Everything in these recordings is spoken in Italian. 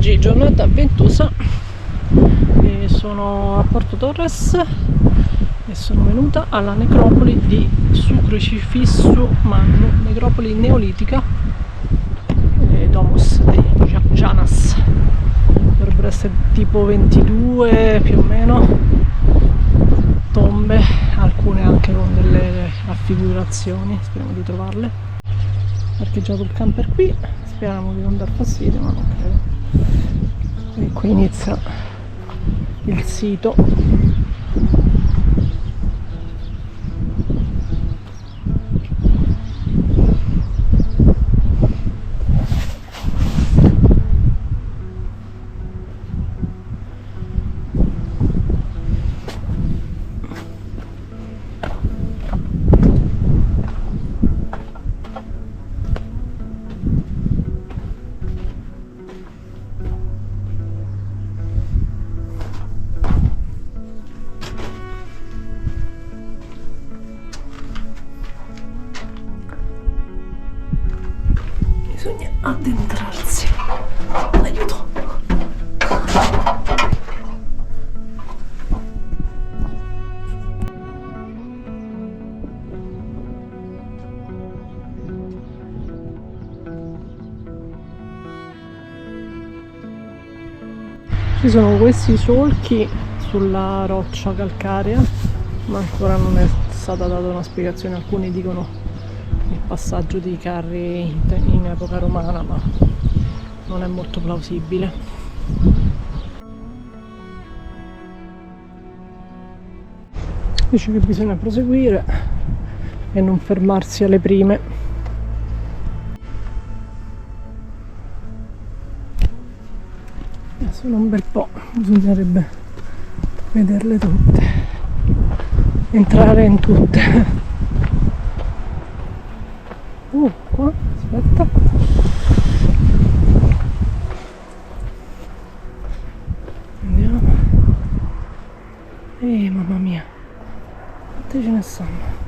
Oggi giornata ventosa e sono a Porto Torres e sono venuta alla necropoli di Su Crocifisso Mannu, necropoli neolitica, Domus dei Janas. Dovrebbero essere tipo 22 più o meno tombe, alcune anche con delle raffigurazioni. Speriamo di trovarle. Parcheggiato il camper qui, speriamo di non dar fastidio, ma non credo. E qui inizia il sito. Bisogna addentrarsi. Aiuto. Ci sono questi solchi sulla roccia calcarea, ma ancora non è stata data una spiegazione. Alcuni dicono il passaggio di carri in epoca romana, ma non è molto plausibile. Dice che bisogna proseguire e non fermarsi alle prime. Sono un bel po', bisognerebbe vederle tutte, entrare in tutte. Qua, aspetta. Andiamo. Mamma mia, quante ce ne stanno?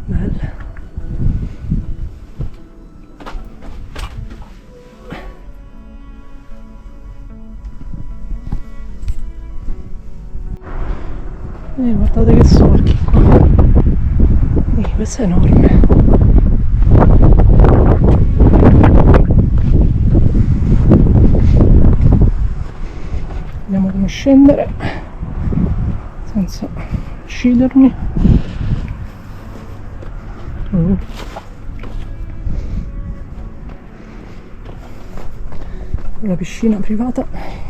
Belle. Guardate che solchi qua. Questo è enorme. Vediamo come scendere senza uccidermi. La piscina privata.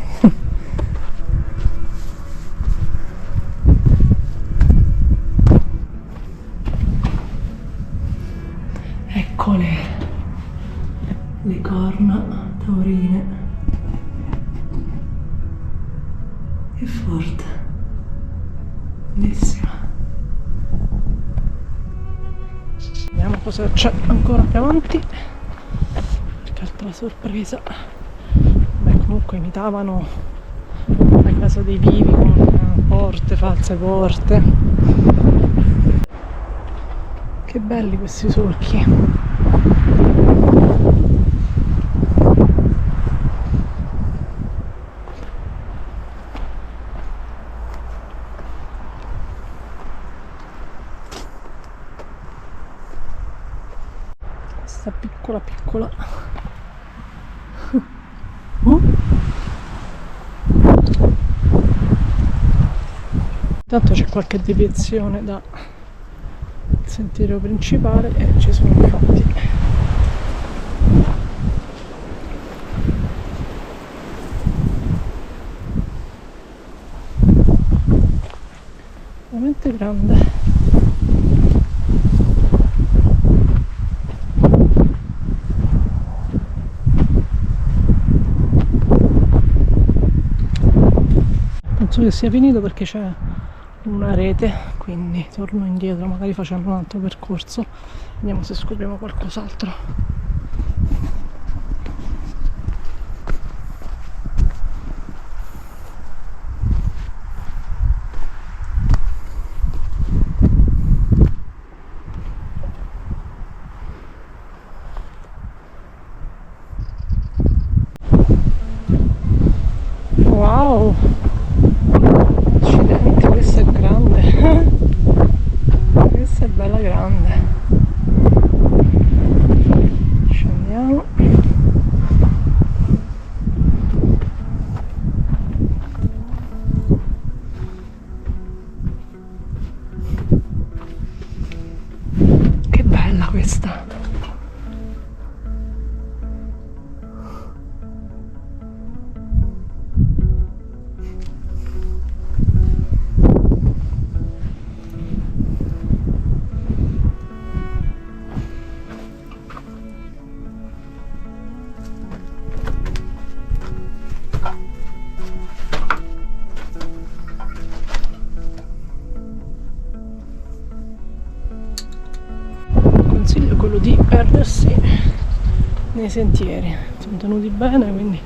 Eccole le corna taurine, che forte, bellissima. Vediamo cosa c'è ancora più avanti, qualche altra sorpresa. Beh, comunque imitavano la casa dei vivi con porte, false porte. Che belli questi solchi. Questa piccola. Intanto c'è qualche deviazione da sentiero principale e ci sono infatti veramente grande. Penso che sia finito perché c'è una rete, quindi torno indietro magari facendo un altro percorso, vediamo se scopriamo qualcos'altro. bella grande. Scendiamo. Che bella questa. Consiglio quello di perdersi nei sentieri, sono tenuti bene, quindi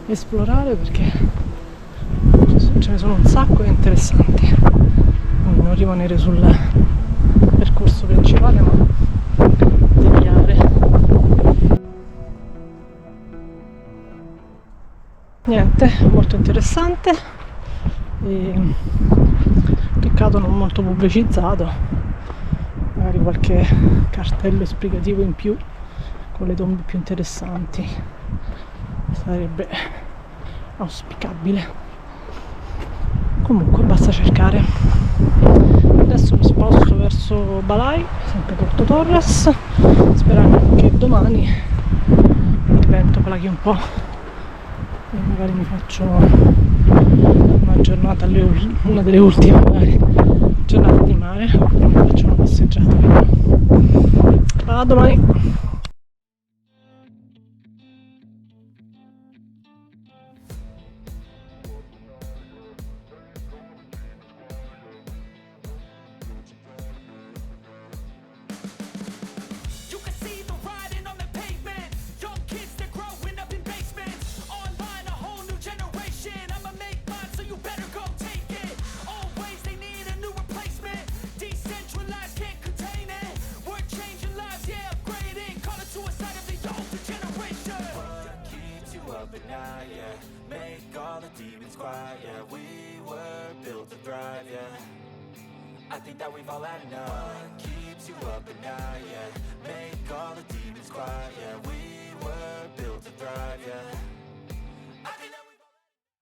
esplorare, perché ce ne sono un sacco e interessanti, quindi non rimanere sul percorso principale ma deviare. Niente, molto interessante e peccato non molto pubblicizzato, magari qualche cartello esplicativo in più con le tombe più interessanti sarebbe auspicabile. Comunque basta cercare. Adesso mi sposto verso Balai, sempre Porto Torres, sperando che domani il vento plachi un po' e magari mi faccio una giornata, una delle ultime magari giornate di mare, oppure mi faccio una passeggiata. A domani! Make all the demons quiet, yeah. We were built to thrive, yeah. I think that we've all had enough. What keeps you up at night, yeah. Make all the demons quiet, yeah. We were built to thrive, yeah.